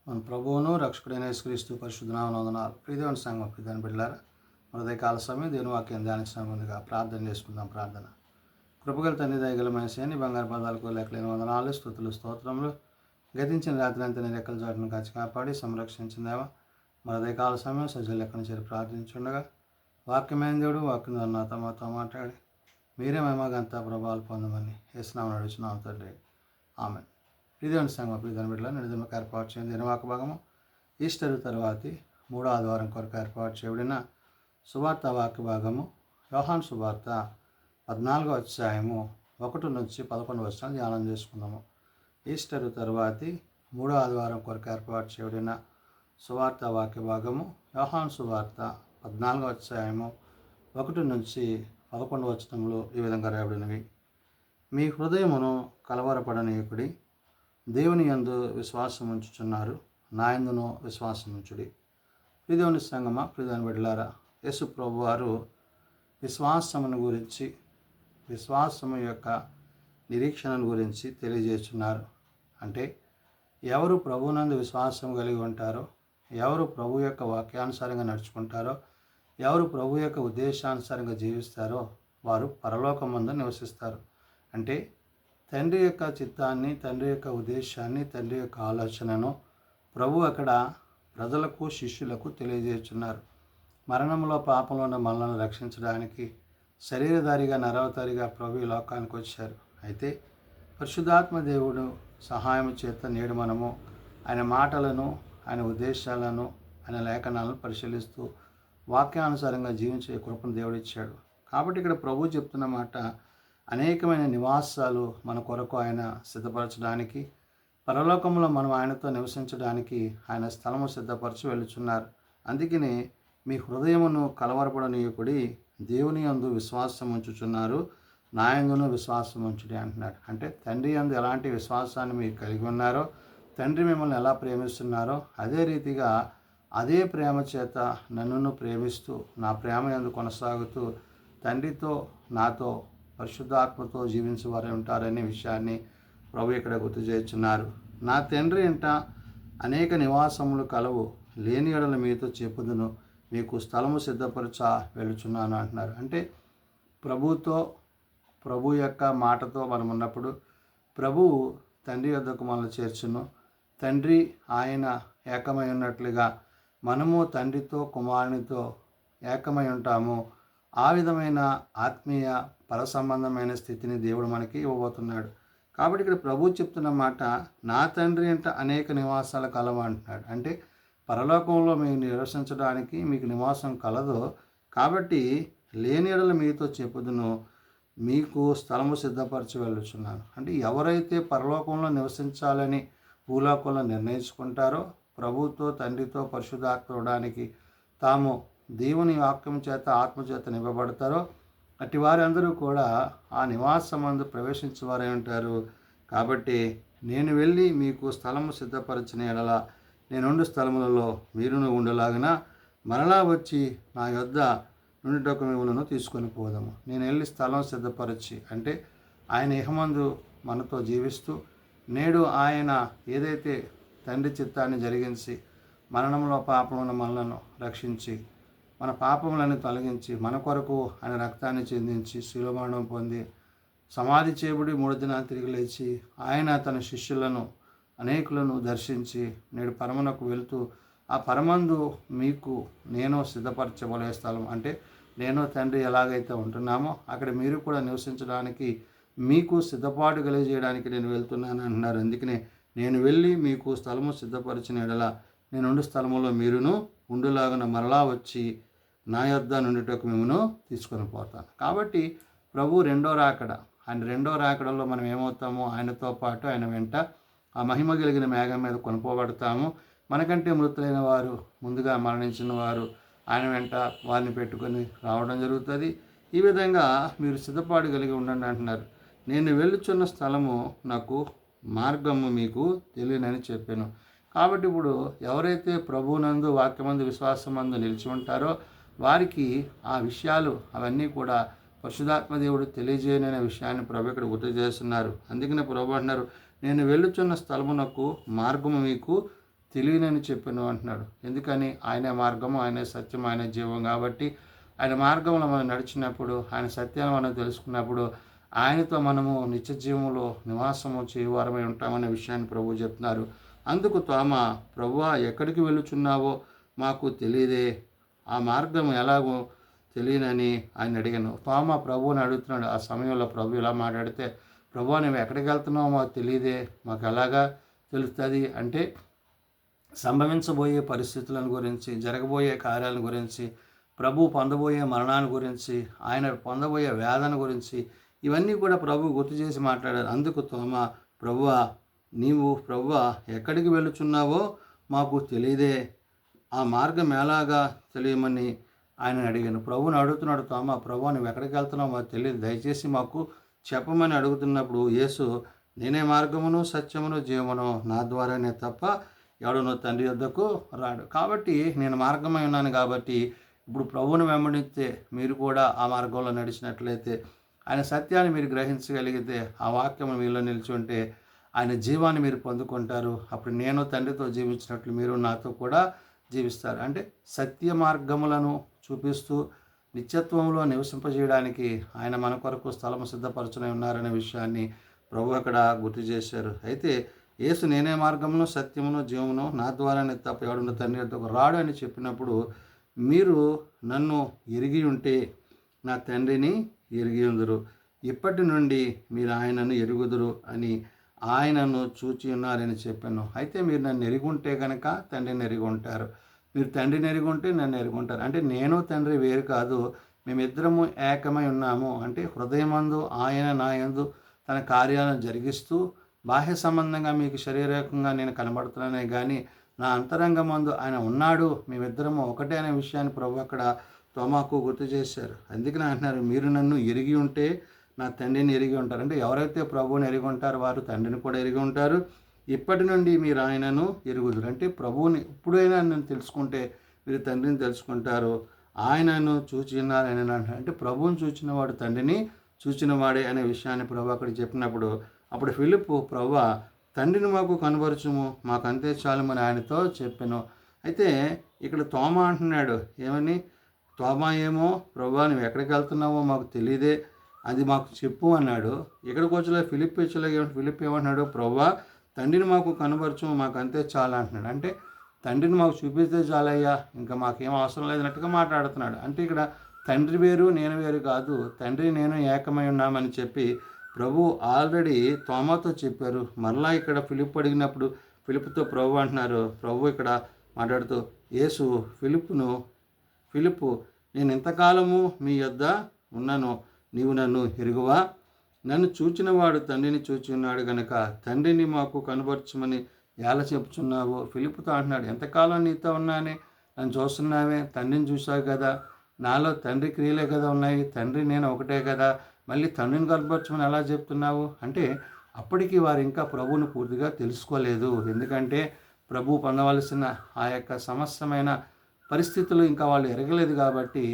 మన ప్రభువును రక్షకుడైన యేసుక్రీస్తు పరిశుద్ధ నామమున వందనాలు. ప్రియదేవుని సంఘం ప్రియదేవుని బిడ్డలారా, మన ఉదయకాల సమయం దేవుని వాక్యం ధ్యానించిన ముందుగా ప్రార్థన చేసుకుందాం. ప్రార్థన. కృపగల తండ్రి, దయగల మనిషి బంగారు పదాలకు లెక్కలేని వందనాలు, స్తుతులు, స్తోత్రములు. గతించిన రాత్రి అంతా నీ రెక్కల చాటును కాచి కాపాడి సంరక్షించిందేవా. మన ఉదయకాల సమయం సజ్జల లెక్కను చేరి ప్రార్థించుండగా వాక్యమైన దేవుడు వాక్యం ద్వారా నాతో మాతో మాట్లాడి మీరే మేమగంతా ప్రభావాలు పొందమని యేసునామమున అడుగుచున్నాం తండ్రి. ఆమేన్. ప్రియదేవుని సంఘం ప్రియదేవుని బిడ్డలారా, నిజంగా ఏర్పాటు చేయండి దినవాక భాగము ఈస్టర్ తర్వాతి మూడో ఆదివారం కొరకు ఏర్పాటు చేయబడిన సువార్త వాక్య భాగము యోహాను సువార్త 14వ అధ్యాయము 1 నుంచి 11 వచనాలు ధ్యానం చేసుకుందాము. ఈస్టర్ తర్వాతి మూడో ఆదివారం కొరకు ఏర్పాటు చేయబడిన సువార్త వాక్య భాగము యోహాను సువార్త 14వ అధ్యాయము 1 నుంచి 11 వచనములు ఈ విధంగా రాయబడినవి. మీ హృదయమును కలవరపడనీయకుడి, దేవుని యందు విశ్వాసం ఉంచుచున్నారు, నా యందును విశ్వాసం ఉంచుడి. ప్రియదేవుని సంగమా ప్రియదేవుని బిడ్డలారా, యేసు ప్రభు వారు విశ్వాసమును గురించి, విశ్వాసము యొక్క నిరీక్షణను గురించి తెలియజేస్తున్నారు. అంటే ఎవరు ప్రభువునందు విశ్వాసం కలిగి ఉంటారో, ఎవరు ప్రభు యొక్క వాక్యానుసారంగా నడుచుకుంటారో, ఎవరు ప్రభు యొక్క ఉద్దేశానుసారంగా జీవిస్తారో వారు పరలోకమందు నివసిస్తారు. అంటే తండ్రి యొక్క చిత్తాన్ని, తండ్రి యొక్క ఉద్దేశాన్ని, తండ్రి యొక్క ఆలోచనను ప్రభు అక్కడ ప్రజలకు, శిష్యులకు తెలియజేస్తున్నారు. మరణంలో, పాపంలో ఉన్న మనలను రక్షించడానికి శరీరధారిగా, నరవతారిగా ప్రభు ఈ లోకానికి వచ్చారు. అయితే పరిశుద్ధాత్మ దేవుడు సహాయం చేత నేడు మనము ఆయన మాటలను, ఆయన ఉద్దేశాలను, ఆయన లేఖనాలను పరిశీలిస్తూ వాక్యానుసారంగా జీవించే కృపను దేవుడిచ్చాడు. కాబట్టి ఇక్కడ ప్రభు చెప్తున్న మాట, అనేకమైన నివాసాలు మన కొరకు ఆయన సిద్ధపరచడానికి, పరలోకంలో మనం ఆయనతో నివసించడానికి ఆయన స్థలము సిద్ధపరచి వెళ్ళుచున్నారు. అందుకని మీ హృదయమును కలవరపడనీయకుడి, దేవుని యందు విశ్వాసం ఉంచుచున్నారు, నా యందును విశ్వాసం ఉంచుడి అంటున్నాడు. అంటే తండ్రి యందు ఎలాంటి విశ్వాసాన్ని మీరు కలిగి ఉన్నారో, తండ్రి మిమ్మల్ని ఎలా ప్రేమిస్తున్నారో అదే రీతిగా అదే ప్రేమ చేత నన్ను ప్రేమిస్తూ, నా ప్రేమ యందు కొనసాగుతూ తండ్రితో, నాతో, పరిశుద్ధాత్మతో జీవించేవారే ఉంటారనే విషయాన్ని ప్రభు ఇక్కడ గుర్తు చేస్తున్నారు. నా తండ్రి ఇంట అనేక నివాసములు కలవు, లేని ఎడల మీతో చెప్పుదును, మీకు స్థలము సిద్ధపరచా వెళుచున్నాను అంటున్నారు. అంటే ప్రభుతో, ప్రభు యొక్క మాటతో మనం ఉన్నప్పుడు ప్రభువు తండ్రి వద్దకు మనల్ని చేర్చును. తండ్రి ఆయన ఏకమై ఉన్నట్లుగా మనము తండ్రితో, కుమారునితో ఏకమై ఉంటాము. ఆ విధమైన ఆత్మీయ పర సంబంధమైన స్థితిని దేవుడు మనకి ఇవ్వబోతున్నాడు. కాబట్టి ఇక్కడ ప్రభు చెప్తున్న మాట, నా తండ్రి ఇంట అనేక నివాసాలు కలవు అంటున్నాడు. అంటే పరలోకంలో మీరు నివసించడానికి మీకు నివాసం కలదు. కాబట్టి లేని ఎడల మీతో చెప్పుదును, మీకు స్థలము సిద్ధపరచి వెళ్ళుచున్నాను. అంటే ఎవరైతే పరలోకంలో నివసించాలని భూలోకంలో నిర్ణయించుకుంటారో, ప్రభుతో, తండ్రితో, పరిశుద్ధాత్మడానికి తాము దేవుని వాక్యం చేత, ఆత్మచేత నింపబడతారో అట్టి వారందరూ కూడా ఆ నివాసమందు ప్రవేశించేవారై ఉంటారు. కాబట్టి నేను వెళ్ళి మీకు స్థలము సిద్ధపరిచిన ఎడల నేనుండు స్థలములలో మీరును ఉండలాగిన మరలా వచ్చి నా యొద్ద నుండుటకు మిమ్మల్ని తీసుకొని పోదాము. నేను వెళ్ళి స్థలం సిద్ధపరిచి, అంటే ఆయన ఇహమందు మనతో జీవిస్తూ నేడు ఆయన ఏదైతే తండ్రి చిత్తాన్ని జరిగించి మరణంలో, పాపంలో మనలను రక్షించి, మన పాపములను తొలగించి, మన కొరకు ఆయన రక్తాన్ని చెందించి, శిలువ మరణం పొంది సమాధి చేయబడి 3వ దినాన తిరిగి లేచి ఆయన తన శిష్యులను అనేకులను దర్శించి నేడు పరమునకు వెళుతూ ఆ పరమందు మీకు నేను సిద్ధపరచబోయే స్థలం, అంటే నేను తండ్రి ఎలాగైతే ఉంటున్నామో అక్కడ మీరు కూడా నివసించడానికి, మీకు సిద్ధపాటు కలిగజేయడానికి నేను వెళ్తున్నాను అంటున్నారు. అందుకనే నేను వెళ్ళి మీకు స్థలము సిద్ధపరిచిన ఎడల నేనుండు స్థలములో మీరును ఉండులాగున మరలా వచ్చి నా యొద్ద నుండుటకు మిమ్మను తీసుకొని పోతాను. కాబట్టి ప్రభు రెండో రాకడ, ఆయన రెండో రాకడలో మనం ఏమవుతామో ఆయనతో పాటు ఆయన వెంట ఆ మహిమ కలిగిన మేఘం మీద కొనుపోబడతాము. మనకంటే మృతులైన వారు, ముందుగా మరణించిన వారు ఆయన వెంట వారిని పెట్టుకొని రావడం జరుగుతుంది. ఈ విధంగా మీరు సిద్ధపాటు కలిగి ఉండండి అంటున్నారు. నేను వెళ్ళుచున్న స్థలము నాకు మార్గము మీకు తెలియనని చెప్పాను. కాబట్టి ఇప్పుడు ఎవరైతే ప్రభువునందు, వాక్యమందు, విశ్వాసమందు నిలిచి ఉంటారో వారికి ఆ విషయాలు అవన్నీ కూడా పరిశుద్ధాత్మ దేవుడు తెలియజేయననే విషయాన్ని ప్రభు ఇక్కడ గుర్తు చేస్తున్నారు. అందుకనే ప్రభు అంటున్నారు, నేను వెళ్ళుచున్న స్థలమునకు మార్గము మీకు తెలియనని చెప్పాను అంటున్నాడు. ఎందుకని? ఆయనే మార్గము, ఆయనే సత్యం, ఆయన జీవం కాబట్టి ఆయన మార్గంలో మనం నడిచినప్పుడు, ఆయన సత్యాన్ని మనం తెలుసుకున్నప్పుడు ఆయనతో మనము నిత్య జీవంలో నివాసము చేయవారమై ఉంటామనే విషయాన్ని ప్రభువు చెప్తున్నారు. అందుకు తోమ, ప్రభువా ఎక్కడికి వెళుచున్నావో మాకు తెలియదే, ఆ మార్గం ఎలాగో తెలియనని ఆయన అడిగాను. తోమ ప్రభువుని అడుగుతున్నాడు. ఆ సమయంలో ప్రభు ఇలా మాట్లాడితే, ప్రభువా నువ్వు ఎక్కడికి వెళ్తున్నావో మాకు తెలియదే, మాకు ఎలాగా తెలుస్తుంది అంటే సంభవించబోయే పరిస్థితులను గురించి, జరగబోయే కార్యాలను గురించి, ప్రభు పొందబోయే మరణాన్ని గురించి, ఆయన పొందబోయే వేదన గురించి ఇవన్నీ కూడా ప్రభు గుర్తు చేసి మాట్లాడారు. అందుకు తోమ, ప్రభువా ఎక్కడికి వెళుచున్నావో మాకు తెలియదే, ఆ మార్గం ఎలాగా తెలియమని ఆయన అడిగాను. ప్రభువుని అడుగుతున్నాడు తోమ, ప్రభువా నువ్వు ఎక్కడికి వెళ్తున్నావు మాకు తెలియదు, దయచేసి మాకు చెప్పమని అడుగుతున్నప్పుడు యేసు, నేనే మార్గమును సత్యమును జీవమును, నా ద్వారానే తప్ప ఎవడనో తండ్రి వద్దకు రాడు. కాబట్టి నేను మార్గమై ఉన్నాను కాబట్టి ఇప్పుడు ప్రభువుని వెంబడిస్తే మీరు కూడా ఆ మార్గంలో నడిచినట్లయితే, ఆయన సత్యాన్ని మీరు గ్రహించగలిగితే, ఆ వాక్యం మీలో నిలిచుంటే ఆయన జీవాన్ని మీరు పొందుకుంటారు. అప్పుడు నేను తండ్రితో జీవించినట్లు మీరు నాతో కూడా జీవిస్తారు. అంటే సత్య మార్గములను చూపిస్తూ నిత్యత్వంలో నివసింపజేయడానికి ఆయన మన కొరకు స్థలము సిద్ధపరచునే ఉన్నారనే విషయాన్ని ప్రభు అక్కడ గుర్తు చేశారు. అయితే యేసు నేనే మార్గమును సత్యమును జీవమును, నా ద్వారానే తప్ప ఎవడున్న తండ్రి వద్దకు రాడు అని చెప్పినప్పుడు, మీరు నన్ను ఎరిగి ఉంటే నా తండ్రిని ఎరిగి ఉందురు, ఇప్పటి నుండి మీరు ఆయనను ఎరుగుదురు అని ఆయనను చూచి ఉన్నారని చెప్పాను. అయితే మీరు నన్ను ఎరిగి ఉంటే కనుక తండ్రిని ఎరిగి ఉంటారు, మీరు తండ్రిని ఎరిగి ఉంటే నన్ను ఎరిగి ఉంటారు. అంటే నేను తండ్రి వేరు కాదు, మేమిద్దరము ఏకమై ఉన్నాము. అంటే హృదయమందు ఆయన నా యందు తన కార్యాలను జరిగిస్తూ, బాహ్య సంబంధంగా మీకు శరీరకంగా నేను కనబడుతున్నానే కానీ నా అంతరంగమందు ఆయన ఉన్నాడు, మేమిద్దరము ఒకటే అనే విషయాన్ని ప్రభు అక్కడ తోమాకు గుర్తు చేశారు. అందుకని అంటున్నారు, మీరు నన్ను ఎరిగి ఉంటే నా తండ్రిని ఎరిగి ఉంటారు. అంటే ఎవరైతే ప్రభువుని ఎరిగి ఉంటారో వారు తండ్రిని కూడా ఎరిగి ఉంటారు. ఇప్పటి నుండి మీరు ఆయనను ఎరుగుదురు. అంటే ప్రభువుని ఇప్పుడైనా నన్ను తెలుసుకుంటే మీరు తండ్రిని తెలుసుకుంటారు, ఆయనను చూచి ఉన్నారని అంటారు. అంటే ప్రభువుని చూచిన వాడు తండ్రిని చూచిన వాడే అనే విషయాన్ని ప్రభు అక్కడ చెప్పినప్పుడు, అప్పుడు ఫిలిప్పు, ప్రభువా తండ్రిని మాకు కనబరచుము, మాకు అంతే చాలమని ఆయనతో చెప్పాను. అయితే ఇక్కడ తోమ అంటున్నాడు, ఏమని? తోమ ఏమో, ప్రభువా నువ్వు ఎక్కడికి వెళ్తున్నావో మాకు తెలియదే, అది మాకు చెప్పు అన్నాడు. ఇక్కడికి వచ్చేలా ఫిలిప్ ఏమంటున్నాడు? ప్రభువా తండ్రిని మాకు కనబరచు, మాకు అంతే చాలా అంటున్నాడు. అంటే తండ్రిని మాకు చూపిస్తే చాలయ్యా, ఇంకా మాకేం అవసరం లేదన్నట్టుగా మాట్లాడుతున్నాడు. అంటే ఇక్కడ తండ్రి వేరు నేను వేరు కాదు, తండ్రి నేను ఏకమై ఉన్నామని చెప్పి ప్రభు ఆల్రెడీ తోమాతో చెప్పారు. మరలా ఇక్కడ ఫిలిప్ అడిగినప్పుడు ఫిలిప్తో ప్రభు అంటున్నారు. ప్రభు ఇక్కడ మాట్లాడుతూ యేసు ఫిలిప్పు నేను ఇంతకాలము మీ యొద్ద ఉన్నాను, నీవు నన్ను ఎరుగువా? నన్ను చూచినవాడు తండ్రిని చూచి ఉన్నాడు గనక తండ్రిని మాకు కనబరచమని ఎలా చెప్పుచున్నావు? ఫిలిప్తో అంటున్నాడు, ఎంతకాలం నీతో ఉన్నానే, నన్ను చూస్తున్నావే, తండ్రిని చూసావు కదా, నాలో తండ్రి క్రియలే కదా ఉన్నాయి, తండ్రి నేను ఒకటే కదా, మళ్ళీ తండ్రిని కనబరచమని ఎలా చెప్తున్నావు? అంటే అప్పటికి వారు ఇంకా ప్రభువును పూర్తిగా తెలుసుకోలేదు. ఎందుకంటే ప్రభు పొందవలసిన ఆ యొక్క సమస్తమైన పరిస్థితులు ఇంకా వాళ్ళు ఎరగలేదు కాబట్టి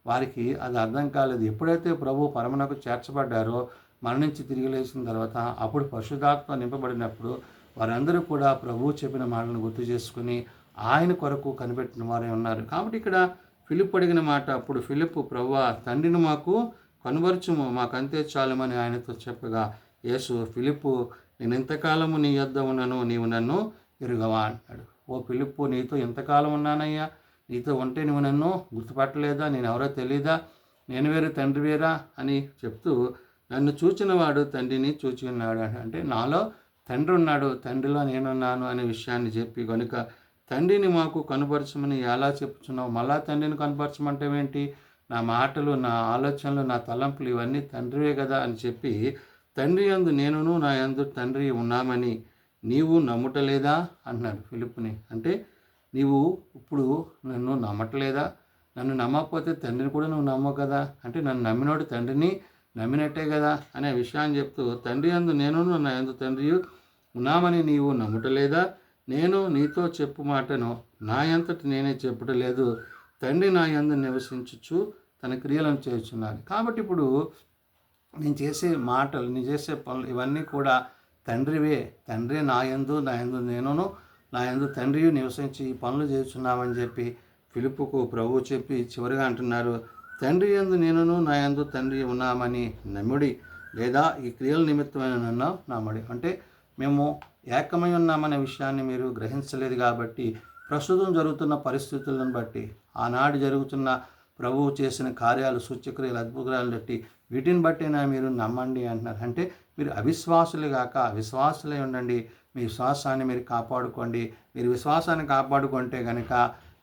వారికి అది అర్థం కాలేదు. ఎప్పుడైతే ప్రభు పరమునకు చేర్చబడ్డారో, మరణించి తిరిగి లేచిన తర్వాత, అప్పుడు పరిశుద్ధాత్మ నింపబడినప్పుడు వారందరూ కూడా ప్రభువు చెప్పిన మాటలను గుర్తు చేసుకుని ఆయన కొరకు కనిపెట్టిన వారే ఉన్నారు. కాబట్టి ఇక్కడ ఫిలిప్ అడిగిన మాట, అప్పుడు ఫిలిప్, ప్రభువా తండ్రిని మాకు కనుబరచుము, మాకంతే చాలమని ఆయనతో చెప్పగా, యేసు, ఫిలిప్పు నేను ఎంతకాలము నీ యొద్ద ఉన్నాను, నీవు నన్ను ఎరుగవా అంటాడు. ఓ ఫిలిప్పు, నీతో ఎంతకాలం ఉన్నానయ్యా, నీతో ఉంటే నువ్వు నన్ను గుర్తుపట్టలేదా, నేను ఎవరో తెలీదా, నేను వేరు తండ్రి వేరా అని చెప్తూ, నన్ను చూచిన వాడు తండ్రిని చూచి ఉన్నాడు అంటే నాలో తండ్రి ఉన్నాడు, తండ్రిలో నేనున్నాను అనే విషయాన్ని చెప్పి, కనుక తండ్రిని మాకు కనుపరచమని ఎలా చెప్తున్నావు, మళ్ళా తండ్రిని కనుపరచమంటే ఏంటి, నా మాటలు, నా ఆలోచనలు, నా తలంపులు ఇవన్నీ తండ్రివే కదా అని చెప్పి, తండ్రి యందు నేనును నా యందు తండ్రి ఉన్నామని నీవు నమ్ముటలేదా అన్నాడు ఫిలిప్పుని. అంటే నీవు ఇప్పుడు నన్ను నమ్మట్లేదా? నన్ను నమ్మకపోతే తండ్రిని కూడా నువ్వు నమ్మవు కదా, అంటే నన్ను నమ్మినోడు తండ్రిని నమ్మినట్టే కదా అనే విషయాన్ని చెప్తూ, తండ్రి యందు నేనును నా యందు తండ్రి ఉన్నామని నీవు నమ్ముటలేదా? నేను నీతో చెప్పు మాటను నా అంతటి నేనే చెప్పుటలేదు, తండ్రి నా యందు నివసించుచు తన క్రియలను చేస్తున్నాను. కాబట్టి ఇప్పుడు నేను చేసే మాటలు, నేను చేసే పనులు ఇవన్నీ కూడా తండ్రివే. తండ్రి నా యందు నేనును నా యందు తండ్రియు నివసించి ఈ పనులు చేస్తున్నామని చెప్పి ఫిలిప్పుకు ప్రభువు చెప్పి చివరిగా అంటున్నారు, తండ్రి యందు నేనును నా యందు తండ్రి ఉన్నామని నమ్ముడి, లేదా ఈ క్రియల నిమిత్తమైన నన్ను నమ్మడి. అంటే మేము ఏకమై ఉన్నామనే విషయాన్ని మీరు గ్రహించలేదు కాబట్టి ప్రస్తుతం జరుగుతున్న పరిస్థితులను బట్టి, ఆనాడు జరుగుతున్న ప్రభువు చేసిన కార్యాలు, సూచ్యక్రియలు, అద్భుతాలను బట్టి, వీటిని బట్టినా మీరు నమ్మండి అంటున్నారు. అంటే మీరు అవిశ్వాసులు కాక విశ్వాసులై ఉండండి. మీ విశ్వాసాన్ని మీరు కాపాడుకోండి. మీరు విశ్వాసాన్ని కాపాడుకుంటే కనుక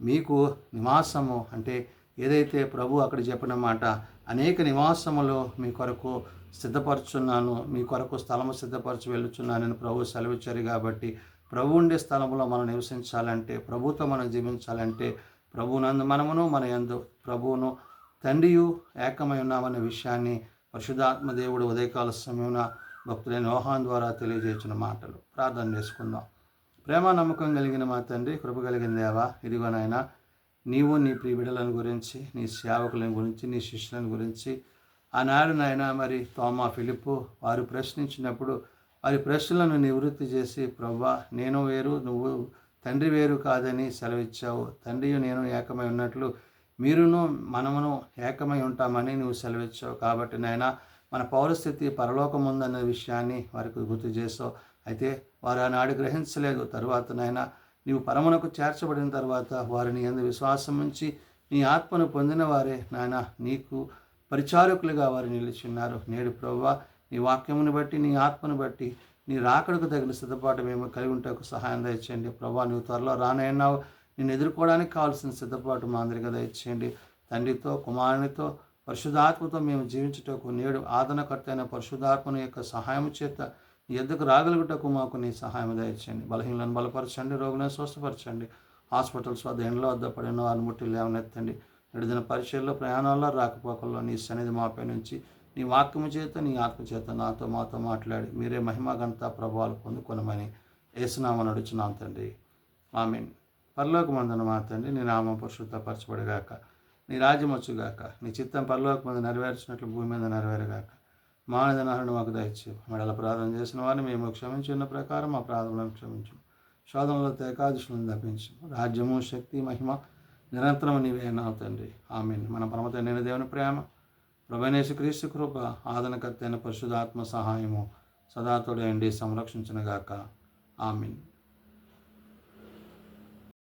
మీకు నివాసము, అంటే ఏదైతే ప్రభు అక్కడ చెప్పిన మాట, అనేక నివాసములు మీ కొరకు సిద్ధపరచున్నాను, మీ కొరకు స్థలము సిద్ధపరచి వెళ్ళుచున్నానని ప్రభు సెలవిచ్చారు. కాబట్టి ప్రభు ఉండే స్థలంలో మనం నివసించాలంటే, ప్రభుతో మనం జీవించాలంటే, ప్రభునందు మనమును మన యందు ప్రభువును తండ్రియు ఏకమై ఉన్నామనే విషయాన్ని పరిశుద్ధాత్మ దేవుడు ఉదయకాల సమయమున భక్తులైన యోహాను ద్వారా తెలియజేసిన మాటలు. ప్రార్థన చేసుకుందాం. ప్రేమ నమ్మకం కలిగిన మా తండ్రి, కృప కలిగిన దేవా, ఇదిగోనైనా నీవు నీ ప్రియ బిడ్డలను గురించి, నీ సేవకులను గురించి, నీ శిష్యులను గురించి ఆనాడు నాయన మరి తోమా, ఫిలిప్పు వారు ప్రశ్నించినప్పుడు వారి ప్రశ్నలను నివృత్తి చేసి, ప్రభువా నేను వేరు నువ్వు తండ్రి వేరు కాదని సెలవిచ్చావు, తండ్రి నేను ఏకమై ఉన్నట్లు మీరును మనమును ఏకమై ఉంటామని నువ్వు సెలవిచ్చావు. కాబట్టి నాయన మన పౌరస్థితి పరలోకం ఉందన్న విషయాన్ని వారికి గుర్తు చేసావు. అయితే వారు ఆనాడు గ్రహించలేదు. తరువాత నాయన నీవు పరమునకు చేర్చబడిన తర్వాత వారిని యందు విశ్వాసం ఉంచి నీ ఆత్మను పొందిన వారే నాయన నీకు పరిచారకులుగా వారు నిలిచిన్నారు. నేడు ప్రభువా నీ వాక్యమును బట్టి, నీ ఆత్మను బట్టి, నీ రాకడకు తగిన సిద్ధపాటు మేము కలిగి ఉంటకు సహాయం దయచేయండి. ప్రభా నువ్వు త్వరలో రానయ్యావు, నేను ఎదుర్కోవడానికి కావాల్సిన సిద్ధపాటు మా అందరికీ దయచేయండి. తండ్రితో, కుమారునితో, పరిశుద్ధాత్మతో మేము జీవించుటకు నేడు ఆదరణకర్త అయిన పరిశుద్ధాత్మను యొక్క సహాయం చేత నీ ఎద్దుకు రాగలుగుటకు మాకు నీ సహాయం దయచేయండి. బలహీనలను బలపరచండి, రోగులను స్వస్థపరచండి. హాస్పిటల్స్ వద్ద ఎండ్ల వద్ద పడిన వారిని ముట్టి లేవనెత్తండి. నడిదిన పరిచయల్లో, ప్రయాణాల్లో, రాకపోకల్లో నీ సన్నిధి మాపై నుంచి నీ వాక్యము చేత, నీ ఆత్మ చేత మాతో మాట్లాడి మీరే మహిమ ఘనత ప్రభావాలు పొందుకొనమని యేసునామమున అడుగుచున్నాం తండ్రి. ఆమేన్. పరలోకమందున మా తండ్రి, నీ నామం పరిశుద్ధపరచబడుగాక, నీ రాజ్యం వచ్చుగాక, నీ చిత్తం పరలోకమందు నెరవేర్చినట్లు భూమి మీద నెరవేరుగాక. మానదనాలను మాకు దయచేయు. మెడల ప్రార్థన చేసిన వారిని మేము క్షమించున్న ప్రకారం మా ప్రార్థనలను క్షమించు. శోధనలో ఏకాదశులను తప్పించు. రాజ్యము, శక్తి, మహిమ నిరంతరం నీవే నా తండ్రి. ఆమేన్. మన పరమ తండ్రి దేవుని ప్రేమ, ప్రభువైన యేసుక్రీస్తు కృప, ఆదరణకర్త అయిన పరిశుద్ధాత్మ సహాయము సదాతోడే సంరక్షించునుగాక. ఆమేన్.